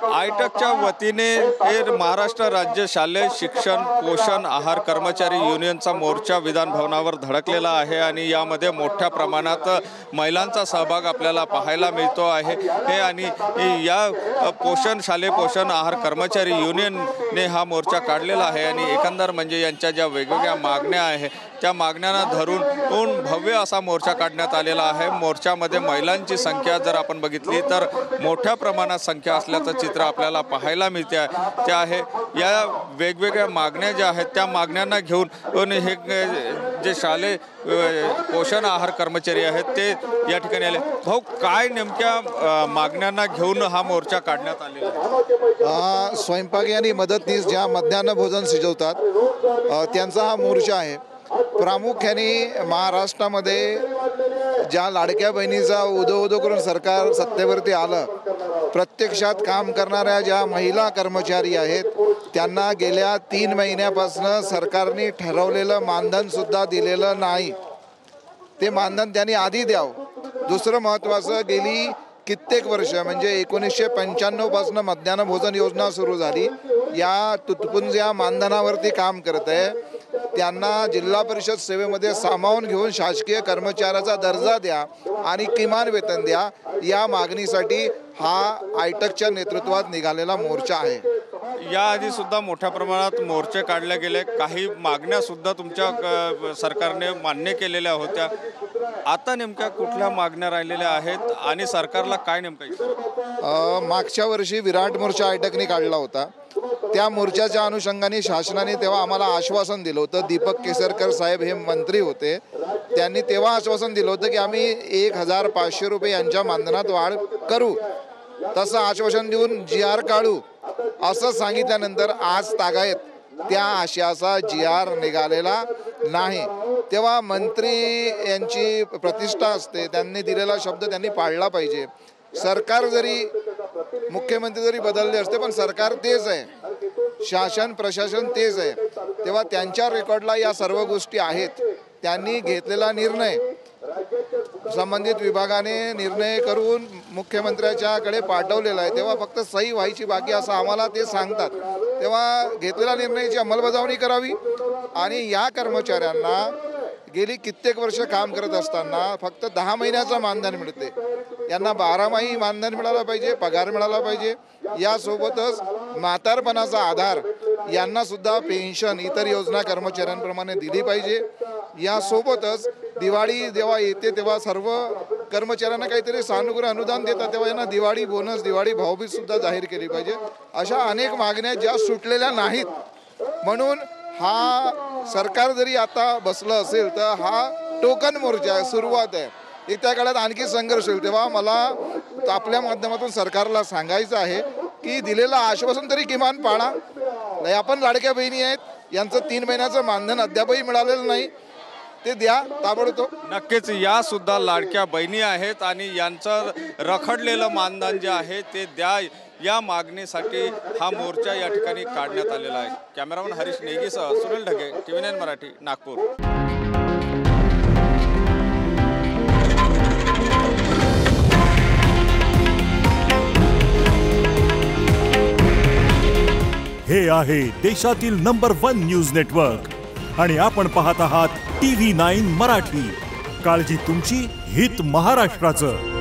आयटकच्या वतीने हे महाराष्ट्र राज्य शालेय शिक्षण पोषण आहार कर्मचारी युनियनचा मोर्चा विधान भवनावर धडकलेला आहे आणि यामध्ये मोठ्या प्रमाणात महिलांचा सहभाग आपल्याला पाहायला मिळतो आहे। हे आणि या शालेय पोषण आहार कर्मचारी युनियनने हा मोर्चा काढलेला आहे आणि एकंदर म्हणजे यांच्या ज्या वेगवेगळ्या मागण्या आहेत त्या मागण्यांना धरून भव्य असा मोर्चा काढण्यात आलेला आहे। मोर्चामध्ये महिलांची संख्या जर आपण बघितली तर मोठ्या प्रमाणात संख्या असल्याचं चित्र आपल्याला पाहायला मिळते ते आहे। या वेगवेगळ्या मागण्या ज्या आहेत त्या मागण्यांना घेऊन हे जे शालेय पोषण आहार कर्मचारी आहेत ते या ठिकाणी आले। भाऊ, काय नेमक्या मागण्यांना घेऊन हा मोर्चा काढण्यात आलेला आहे? स्वयंपाकी आणि मदतनीस ज्या मध्यान्ह भोजन शिजवतात त्यांचा हा मोर्चा आहे। प्रामुख्याने महाराष्ट्रामध्ये ज्या लाडक्या बहिणीचा उदो करून सरकार सत्तेवरती आलं, प्रत्यक्षात काम करणाऱ्या ज्या महिला कर्मचारी आहेत त्यांना गेल्या 3 महिन्यापासून सरकारने ठरवलेलं मानधन सुद्धा दिलेलं नाही। ते मानधन त्यांनी आधी द्यावं। दुसरं महत्त्वाचं, गेली कित्येक वर्ष म्हणजे 1995 पासून मध्यान्ह भोजन योजना सुरू झाली। या तुटपुंज या मानधनावरती काम करत आहे त्यांना जिल्हा परिषद सेवेमध्ये सामावून घेऊन शासकीय कर्मचाऱ्याचा दर्जा द्या आणि किमान वेतन द्या, या मागणीसाठी हा आयटकच्या नेतृत्वात निघालेला मोर्चा आहे। याआधी सुद्धा मोठ्या प्रमाणात मोर्चे काढले गेले, काही मागण्या सुद्धा तुमच्या सरकारने मान्य केलेल्या होत्या। आता नेमक्या कुठल्या मागण्या राहिलेल्या आहेत आणि सरकारला काय नेमकं? मागच्या वर्षी विराट मोर्चा आयटकने काढला होता। त्या मोर्चाच्या अनुषंगाने शासनाने तेव्हा आम्हाला आश्वासन दिलं होतं। दीपक केसरकर साहेब हे मंत्री होते, त्यांनी तेव्हा आश्वासन दिलं होतं की आम्ही 1500 रुपये यांच्या मानधनात वाढ करू, तसं आश्वासन देऊन GR काढू असं सांगितल्यानंतर आज तागायत त्या आशयाचा GR निघालेला नाही। तेव्हा मंत्री यांची प्रतिष्ठा असते, त्यांनी दिलेला शब्द त्यांनी पाळला पाहिजे। सरकार जरी मुख्यमंत्री जरी बदलले असते पण सरकार तेच आहे, शासन प्रशासन तेच आहे, तेव्हा त्यांच्या रेकॉर्डला या सर्व गोष्टी आहेत। त्यांनी घेतलेला निर्णय संबंधित विभागाने निर्णय करून मुख्यमंत्र्याच्याकडे पाठवलेला आहे, तेव्हा फक्त सही व्हायची बाकी असं आम्हाला ते सांगतात। तेव्हा घेतलेल्या निर्णयाची अंमलबजावणी करावी आणि या कर्मचाऱ्यांना गेली कित्येक वर्ष काम करत असताना फक्त 10 महिन्याचं मानधन मिळते, यांना 12 महिने मानधन मिळालं पाहिजे, पगार मिळाला पाहिजे। यासोबतच म्हातारपणाचा आधार यांना सुद्धा पेन्शन इतर योजना कर्मचाऱ्यांप्रमाणे दिली पाहिजे। यासोबतच दिवाळी जेव्हा येते तेव्हा सर्व कर्मचाऱ्यांना काहीतरी सानुग्रह अनुदान देतात, तेव्हा यांना दिवाळी बोनस, दिवाळी भाऊबीज सुद्धा जाहीर केली पाहिजे। अशा अनेक मागण्या ज्या सुटलेल्या नाहीत, म्हणून हा सरकार जरी आता बसलं असेल तर हा टोकन मोर्चा आहे, सुरुवात आहे। येत्या काळात आणखी संघर्ष होईल। तेव्हा मला आपल्या माध्यमातून सरकारला सांगायचं आहे की दिलेलं आश्वासन तरी किमान पाळा। आपण लाडक्या बहिणी आहेत, यांचं 3 महिन्याचं मानधन अद्यापही मिळालेलं नाही, ते द्या ताबडतोब। नक्कीच या सुद्धा लाडक्या बहिणी आहेत आणि यांचं रखडलेलं मानधन जे आहे ते द्या, या मागणीसाठी हा मोर्चा या ठिकाणी काढण्यात आलेला आहे। कॅमेरामन हरीश नेगीसह सुनील ढगे, TV9 मराठी, नागपूर। हे आहे देशातील नंबर 1 न्यूज नेटवर्क आणि आपण पाहत आहात TV9 मराठी। काळजी तुमची, हित महाराष्ट्राचं।